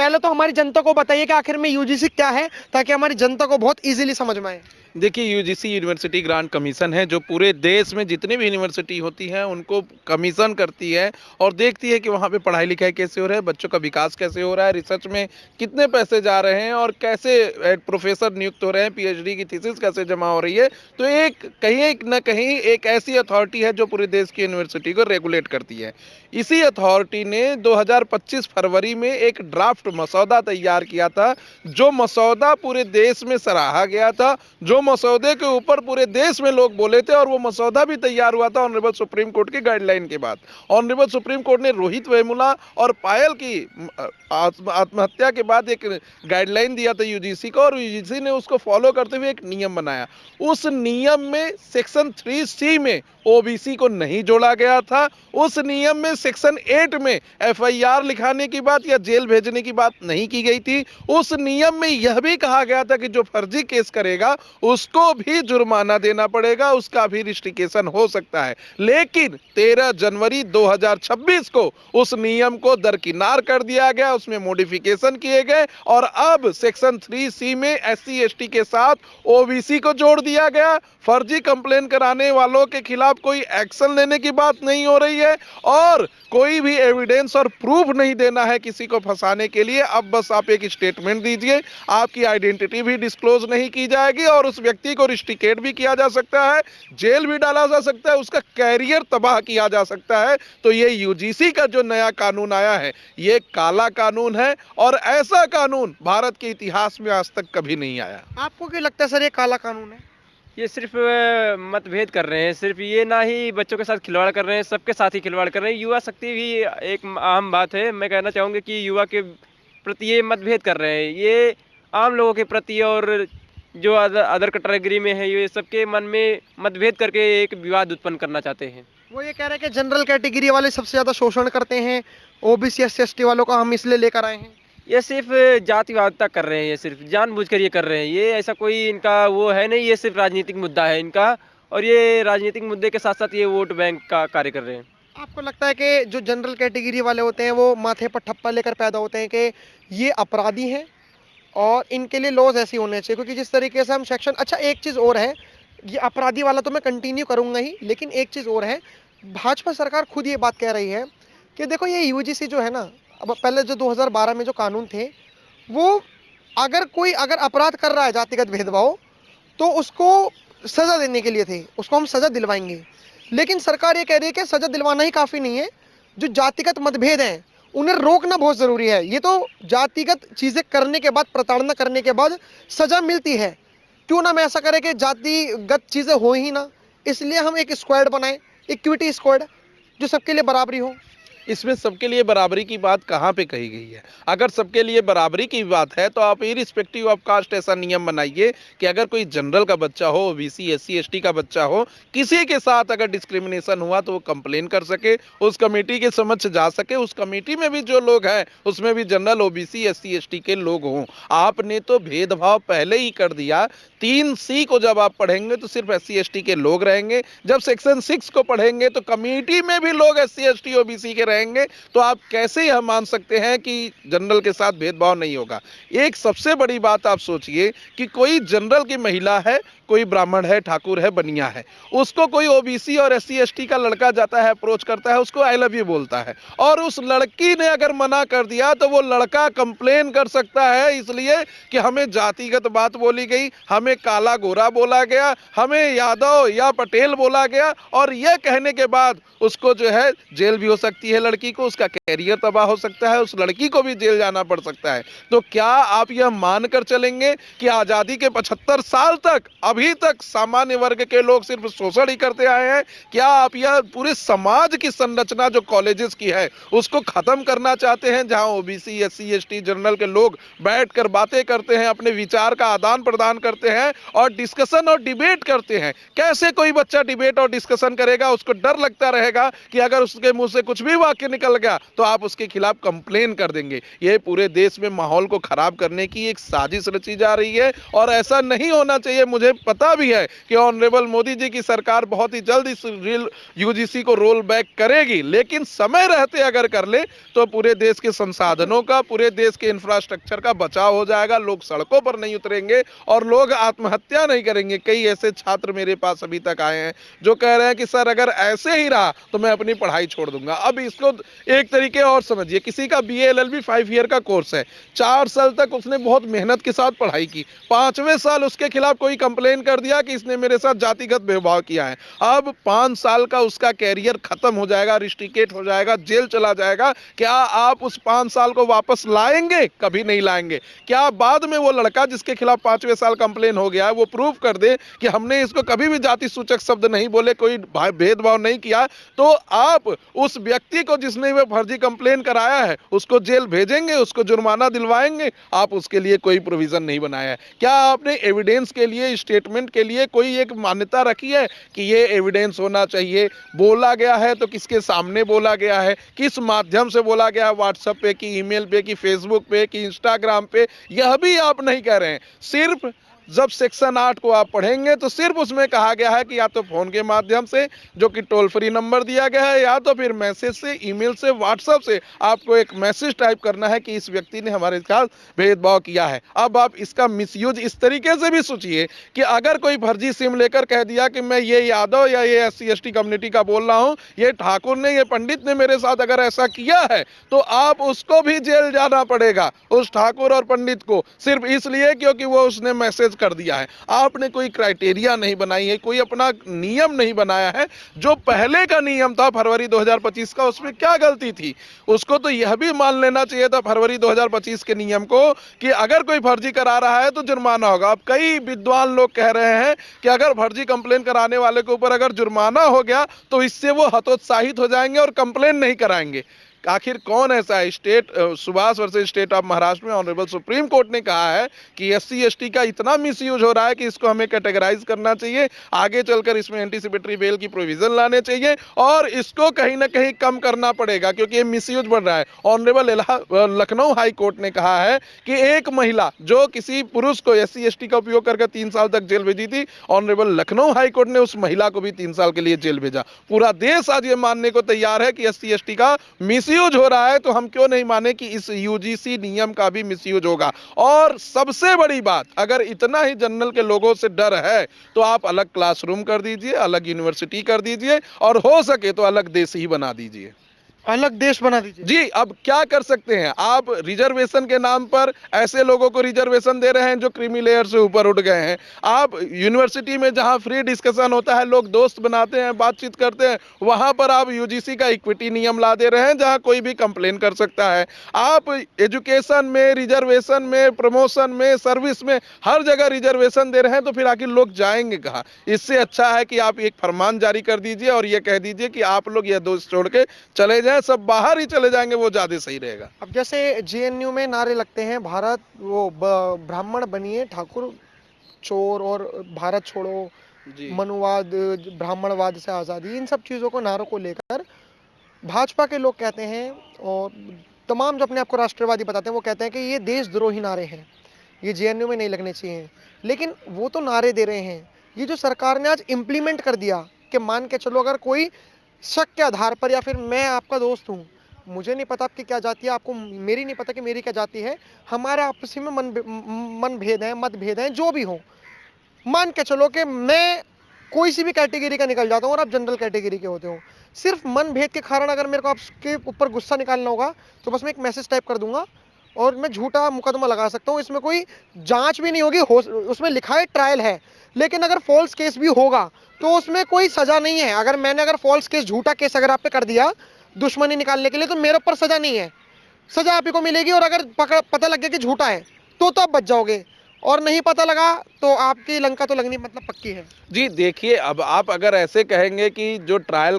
पहले तो हमारी जनता को बताइए कि आखिर में यूजीसी क्या है, ताकि हमारी जनता को बहुत इजीली समझ में आए। देखिए, यूजीसी यूनिवर्सिटी ग्रांट कमीशन है जो पूरे देश में जितनी भी यूनिवर्सिटी होती हैं उनको कमीशन करती है और देखती है कि वहाँ पे पढ़ाई लिखाई कैसे हो रहा है, बच्चों का विकास कैसे हो रहा है, रिसर्च में कितने पैसे जा रहे हैं और कैसे प्रोफेसर नियुक्त हो रहे हैं, पीएचडी की थीसिस कैसे जमा हो रही है। तो एक कहीं न कहीं एक ऐसी अथॉरिटी है जो पूरे देश की यूनिवर्सिटी को रेगुलेट करती है। इसी अथॉरिटी ने 2025 फरवरी में एक ड्राफ्ट मसौदा तैयार किया था, जो मसौदा पूरे देश में सराहा गया था, जो मसौदे के ऊपर पूरे देश में लोग बोले थे, और वो मसौदा भी तैयार हुआ था ऑनरेबल सुप्रीम कोर्ट की गाइडलाइन के बाद। ऑनरेबल सुप्रीम कोर्ट ने रोहित वेमुला और पायल की आत्महत्या के बाद एक गाइडलाइन दिया था यूजीसी को, और यूजीसी ने उसको फॉलो करते हुए एक नियम बनाया। उस नियम में सेक्शन 3C में ओबीसी को नहीं जोड़ा गया था। उस नियम में सेक्शन 8 में एफआईआर लिखाने की बात या जेल भेजने की बात नहीं की गई थी। उस नियम में यह भी कहा गया था कि जो फर्जी केस करेगा उसको भी जुर्माना देना पड़ेगा, उसका भी रिस्ट्रिक्शन हो सकता है। लेकिन 13 जनवरी 2026 को उस नियम को दरकिनार कर दिया गया, उसमें मॉडिफिकेशन किए गए और अब सेक्शन 3C में एससी एसटी के साथ ओबीसी को जोड़ दिया गया। फर्जी कंप्लेन कराने वालों के खिलाफ कोई एक्शन लेने की बात नहीं हो रही है और कोई भी एविडेंस और प्रूफ नहीं देना है किसी को फंसाने के लिए। अब बस आप एक स्टेटमेंट दीजिए, आपकी आइडेंटिटी भी डिस्क्लोज नहीं की जाएगी और उस व्यक्ति को रिस्ट्रिकेट भी किया जा सकता है, जेल भी डाला जा सकता है, उसका कैरियर तबाह किया जा सकता है। तो ये यूजीसी का जो नया कानून आया है ये काला कानून है और ऐसा कानून भारत के इतिहास में आज तक कभी नहीं आया। आपको क्या लगता है सर, ये काला कानून है? ये सिर्फ मतभेद कर रहे हैं, सिर्फ ये ना ही बच्चों के साथ खिलवाड़ कर रहे हैं, सबके साथ ही खिलवाड़ कर रहे हैं। युवा शक्ति भी एक अहम बात है। मैं कहना चाहूँगा कि युवा के प्रति ये मतभेद कर रहे हैं, ये आम लोगों के प्रति और जो अदर कैटेगरी में है ये सबके मन में मतभेद करके एक विवाद उत्पन्न करना चाहते हैं। वो ये कह रहे हैं कि जनरल कैटेगरी वाले सबसे ज़्यादा शोषण करते हैं, ओबीसी एससी एसटी वालों को हम इसलिए लेकर आए हैं। ये सिर्फ जातिवादता कर रहे हैं, ये सिर्फ जानबूझकर ये कर रहे हैं। ये ऐसा कोई इनका वो है नहीं, ये सिर्फ राजनीतिक मुद्दा है इनका, और ये राजनीतिक मुद्दे के साथ साथ ये वोट बैंक का कार्य कर रहे हैं। आपको लगता है कि जो जनरल कैटेगरी वाले होते हैं वो माथे पर ठप्पा लेकर पैदा होते हैं कि ये अपराधी हैं और इनके लिए लॉज ऐसे होने चाहिए? क्योंकि जिस तरीके से हम सेक्शन, अच्छा एक चीज़ और है, ये अपराधी वाला तो मैं कंटिन्यू करूँगा ही, लेकिन एक चीज़ और है, भाजपा सरकार खुद ये बात कह रही है कि देखो ये यूजीसी जो है ना, अब पहले जो 2012 में जो कानून थे वो अगर अपराध कर रहा है जातिगत भेदभाव तो उसको सज़ा देने के लिए थे, उसको हम सज़ा दिलवाएंगे। लेकिन सरकार ये कह रही है कि सज़ा दिलवाना ही काफ़ी नहीं है, जो जातिगत मतभेद हैं उन्हें रोकना बहुत ज़रूरी है। ये तो जातिगत चीज़ें करने के बाद, प्रताड़ना करने के बाद सज़ा मिलती है, क्यों ना हम ऐसा करें कि जातिगत चीज़ें हो ही ना, इसलिए हम एक स्क्वाड बनाएं, इक्विटी स्क्वाड, जो सबके लिए बराबरी हो। इसमें सबके लिए बराबरी की बात कहाँ पे कही गई है? अगर सबके लिए बराबरी की बात है तो आप इरिस्पेक्टिव ऑफ कास्ट ऐसा नियम बनाइए कि अगर कोई जनरल का बच्चा हो, ओबीसी एससी एसटी का बच्चा हो, किसी के साथ अगर डिस्क्रिमिनेशन हुआ तो वो कंप्लेन कर सके, उस कमेटी के समक्ष जा सके, उस कमेटी में भी जो लोग हैं उसमें भी जनरल ओबीसी एससी एसटी के लोग हों। आपने तो भेदभाव पहले ही कर दिया। 3C को जब आप पढ़ेंगे तो सिर्फ एससी एसटी के लोग रहेंगे, जब सेक्शन 6 को पढ़ेंगे तो कमेटी में भी लोग एससी एसटी ओबीसी के रहेंगे। तो आप कैसे यह मान सकते हैं कि जनरल के साथ भेदभाव नहीं होगा? एक सबसे बड़ी बात आप सोचिए कि कोई जनरल की महिला है, कोई ब्राह्मण है, ठाकुर है, बनिया है, उसको कोई ओबीसी और एससी एसटी का लड़का जाता है, अप्रोच करता है, उसको आई लव यू बोलता है और उस लड़की ने अगर मना कर दिया तो वो लड़का कंप्लेन कर सकता है, इसलिए कि हमें जातिगत बात बोली गई, हमें काला गोरा बोला गया, हमें यादव या पटेल बोला गया, और यह कहने के बाद उसको जो है जेल भी हो सकती है, लड़की को उसका कैरियर तबाह हो सकता है, उस लड़की को भी जेल जाना पड़ सकता है। तो क्या आप यह मानकर चलेंगे कि आज़ादी के 75 साल तक अभी तक सामान्य वर्ग के लोग सिर्फ शोषण ही करते आए हैं? क्या आप यह पूरे समाज की संरचना जो कॉलेजेस की है उसको खत्म करना चाहते हैं, जहां ओबीसी एससी एसटी जनरल के लोग बैठकर बातें करते हैं, अपने विचार का आदान प्रदान करते हैं और डिस्कशन और डिबेट करते हैं? कैसे कोई बच्चा डिबेट और डिस्कशन करेगा? उसको डर लगता रहेगा कि अगर उसके मुंह से कुछ भी वाक्य निकल गया तो आप उसके खिलाफ कंप्लेन कर देंगे। यह पूरे देश में माहौल को खराब करने की एक साजिश रची जा रही है और ऐसा नहीं होना चाहिए। मुझे पता भी है कि ऑनरेबल मोदी जी की सरकार बहुत ही जल्द इस यूजीसी को रोल बैक करेगी, लेकिन समय रहते अगर कर ले तो पूरे देश के संसाधनों का, पूरे देश के इंफ्रास्ट्रक्चर का बचाव हो जाएगा, लोग सड़कों पर नहीं उतरेंगे और लोग आत्महत्या नहीं करेंगे। कई ऐसे छात्र मेरे पास अभी तक आए हैं जो कह रहे हैं कि सर अगर ऐसे ही रहा तो मैं अपनी पढ़ाई छोड़ दूंगा। अब इसको एक तरीके और समझिए, किसी का बीए एलएलबी 5 ईयर का कोर्स है, 4 साल तक उसने बहुत मेहनत के साथ पढ़ाई की, 5वें साल उसके खिलाफ कोई कंप्लेन कर दिया कि इसने मेरे साथ जातिगत भेदभाव किया है, अब 5 साल का उसका कैरियर खत्म हो जाएगा, रिस्ट्रिकेट हो जाएगा, जेल चला जाएगा। क्या आप उस 5 साल को वापस लाएंगे? कभी नहीं लाएंगे। क्या बाद में वो लड़का जिसके खिलाफ 5वें साल कंप्लेन हो गया है वो प्रूव कर दे कि हमने इसको कभी भी जाति सूचक शब्द नहीं बोले, कोई भेदभाव नहीं किया, तो आप उस व्यक्ति को जिसने वो फर्जी कंप्लेन कराया है उसको जेल भेजेंगे, उसको जुर्माना दिलवाएंगे? आप उसके लिए कोई प्रोविजन नहीं बनाया है। क्या आपने एविडेंस के लिए, स्टेटमेंट के लिए कोई एक मान्यता रखी है कि ये एविडेंस होना चाहिए? बोला गया है तो किसके सामने बोला गया है, किस माध्यम से बोला गया है, व्हाट्सएप पे कि ईमेल पे कि फेसबुक पे कि इंस्टाग्राम पे, यह भी आप नहीं कह रहे हैं। सिर्फ जब सेक्शन 8 को आप पढ़ेंगे तो सिर्फ उसमें कहा गया है कि या तो फोन के माध्यम से, जो कि टोल फ्री नंबर दिया गया है, या तो फिर मैसेज से, ईमेल से, व्हाट्सएप से आपको एक मैसेज टाइप करना है कि इस व्यक्ति ने हमारे साथ भेदभाव किया है। अब आप इसका मिसयूज इस तरीके से भी सोचिए कि अगर कोई फर्जी सिम लेकर कह दिया कि मैं ये यादव या ये SC ST कम्युनिटी का बोल रहा हूं, ये ठाकुर ने, ये पंडित ने मेरे साथ अगर ऐसा किया है, तो आप उसको भी जेल जाना पड़ेगा, उस ठाकुर और पंडित को, सिर्फ इसलिए क्योंकि वो उसने मैसेज कर दिया है। आपने कोई क्राइटेरिया नहीं बनाई है, कोई अपना नियम नहीं बनाया है। जो पहले का नियम था फरवरी 2025 का, उसमें क्या गलती थी? उसको तो यह भी मान लेना चाहिए था फरवरी 2025 के नियम को कि अगर कोई फर्जी करा रहा है तो जुर्माना होगा। अब कई विद्वान लोग कह रहे हैं कि अगर फर्जी कंप्लेन कराने वाले के ऊपर अगर जुर्माना हो गया तो इससे वो हतोत्साहित हो जाएंगे और कंप्लेन नहीं कराएंगे। आखिर कौन ऐसा है? Subhash versus state of Maharashtra में ऑनरेबल सुप्रीम कोर्ट ने कहा है कि SC ST का इतना मिसयूज हो रहा है कि इसको हमें कैटेगराइज करना चाहिए, आगे चलकर इसमें एंटीसिपेटरी बेल की प्रोविजन लाने चाहिए और इसको कहीं ना कहीं कम करना पड़ेगा क्योंकि ये मिसयूज बढ़ रहा है। ऑनरेबल लखनऊ हाई कोर्ट ने कहा है कि एक महिला जो किसी पुरुष को SC ST का उपयोग करके 3 साल तक जेल भेजी थी, ऑनरेबल लखनऊ हाई कोर्ट ने उस महिला को भी 3 साल के लिए जेल भेजा। पूरा देश आज ये मानने को तैयार है कि SC ST का मिसयूज हो रहा है, तो हम क्यों नहीं माने कि इस यूजीसी नियम का भी मिसयूज होगा। और सबसे बड़ी बात, अगर इतना ही जनरल के लोगों से डर है तो आप अलग क्लासरूम कर दीजिए, अलग यूनिवर्सिटी कर दीजिए और हो सके तो अलग देश ही बना दीजिए, अलग देश बना दीजिए। जी। अब क्या कर सकते हैं आप? रिजर्वेशन के नाम पर ऐसे लोगों को रिजर्वेशन दे रहे हैं जो क्रीमी लेयर से ऊपर उठ गए हैं। आप यूनिवर्सिटी में जहां फ्री डिस्कशन होता है, लोग दोस्त बनाते हैं, बातचीत करते हैं, वहां पर आप यूजीसी का इक्विटी नियम ला दे रहे हैं जहां कोई भी कंप्लेन कर सकता है। आप एजुकेशन में, रिजर्वेशन में, प्रमोशन में, सर्विस में, हर जगह रिजर्वेशन दे रहे हैं, तो फिर आखिर लोग जाएंगे कहाँ? इससे अच्छा है कि आप एक फरमान जारी कर दीजिए और ये कह दीजिए कि आप लोग ये दोस्त छोड़ के चले जाएं, सब बाहर ही चले जाएंगे, वो ज्यादा सही रहेगा। अब जैसे JNU में नारे लगते हैं, भारत वो ब्राह्मण बनिए ठाकुर चोर और भारत छोड़ो, जी। मनुवाद, ब्राह्मणवाद से आज़ादी, इन सब चीज़ों को, नारों को लेकर भाजपा के लोग कहते हैं और तमाम जो अपने आप को राष्ट्रवादी बताते हैं वो कहते हैं कि ये देशद्रोही नारे हैं, ये JNU में नहीं लगने चाहिए। लेकिन वो तो नारे दे रहे हैं, ये जो सरकार ने आज इम्प्लीमेंट कर दिया कि मान के चलो अगर कोई शक के आधार पर, या फिर मैं आपका दोस्त हूँ, मुझे नहीं पता आपकी क्या जाति है, आपको मेरी नहीं पता कि मेरी क्या जाति है, हमारे आपसी में मन भेद है, मतभेद है, जो भी हो, मान के चलो कि मैं कोई सी भी कैटेगरी का निकल जाता हूँ और आप जनरल कैटेगरी के होते हो, सिर्फ मन भेद के कारण अगर मेरे को आपके ऊपर गुस्सा निकालना होगा तो बस मैं एक मैसेज टाइप कर दूंगा और मैं झूठा मुकदमा लगा सकता हूँ, इसमें कोई जांच भी नहीं होगी, उसमें लिखा है ट्रायल है, लेकिन अगर फॉल्स केस भी होगा तो उसमें कोई सजा नहीं है। अगर फॉल्स केस, झूठा केस अगर आप पे कर दिया दुश्मनी निकालने के लिए, तो मेरे ऊपर सजा नहीं है, सजा आप ही को मिलेगी। और अगर पता लग गया कि झूठा है तो आप बच जाओगे, और नहीं पता लगा तो आपकी लंका तो लगनी मतलब पक्की है। जी देखिए, अब आप अगर ऐसे कहेंगे कि जो ट्रायल